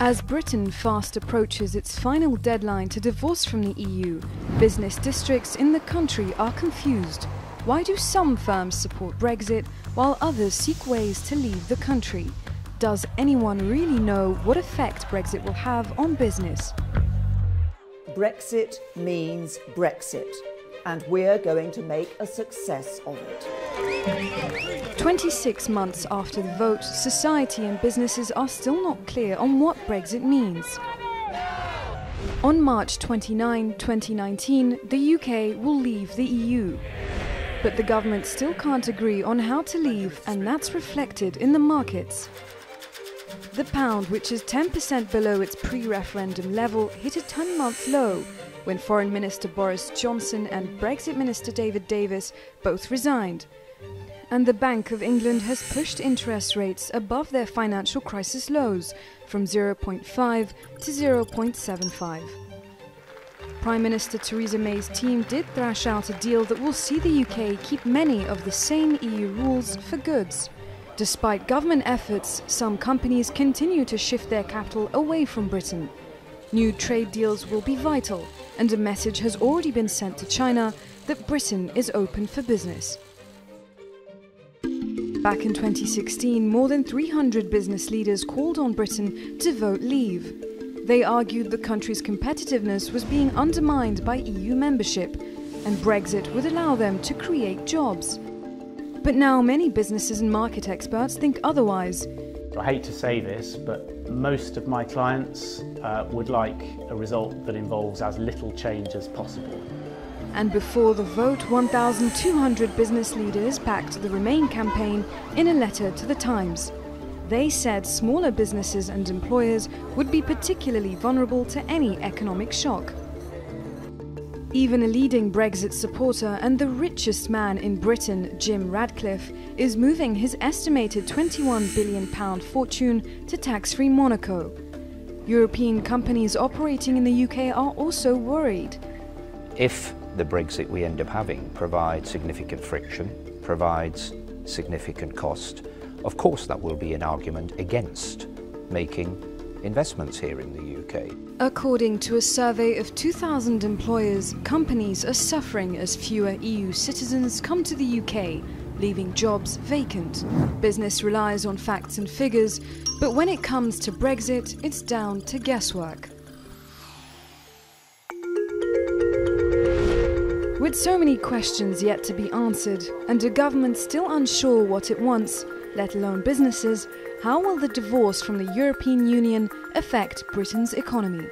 As Britain fast approaches its final deadline to divorce from the EU, business districts in the country are confused. Why do some firms support Brexit while others seek ways to leave the country? Does anyone really know what effect Brexit will have on business? Brexit means Brexit, and we're going to make a success of it. 26 months after the vote, society and businesses are still not clear on what Brexit means. On March 29, 2019, the UK will leave the EU. But the government still can't agree on how to leave, and that's reflected in the markets. The pound, which is 10% below its pre-referendum level, hit a 10-month low when Foreign Minister Boris Johnson and Brexit Minister David Davis both resigned. And the Bank of England has pushed interest rates above their financial crisis lows, from 0.5 to 0.75. Prime Minister Theresa May's team did thrash out a deal that will see the UK keep many of the same EU rules for goods. Despite government efforts, some companies continue to shift their capital away from Britain. New trade deals will be vital, and a message has already been sent to China that Britain is open for business. Back in 2016, more than 300 business leaders called on Britain to vote leave. They argued the country's competitiveness was being undermined by EU membership, and Brexit would allow them to create jobs. But now many businesses and market experts think otherwise. I hate to say this, but most of my clients would like a result that involves as little change as possible. And before the vote, 1,200 business leaders backed the Remain campaign in a letter to the Times. They said smaller businesses and employers would be particularly vulnerable to any economic shock. Even a leading Brexit supporter and the richest man in Britain, Jim Ratcliffe, is moving his estimated £21 billion fortune to tax-free Monaco. European companies operating in the UK are also worried. If the Brexit we end up having provides significant friction, provides significant cost, of course that will be an argument against making investments here in the UK. According to a survey of 2,000 employers, companies are suffering as fewer EU citizens come to the UK, leaving jobs vacant. Business relies on facts and figures, but when it comes to Brexit, it's down to guesswork. With so many questions yet to be answered, and a government still unsure what it wants, let alone businesses, how will the divorce from the European Union affect Britain's economy?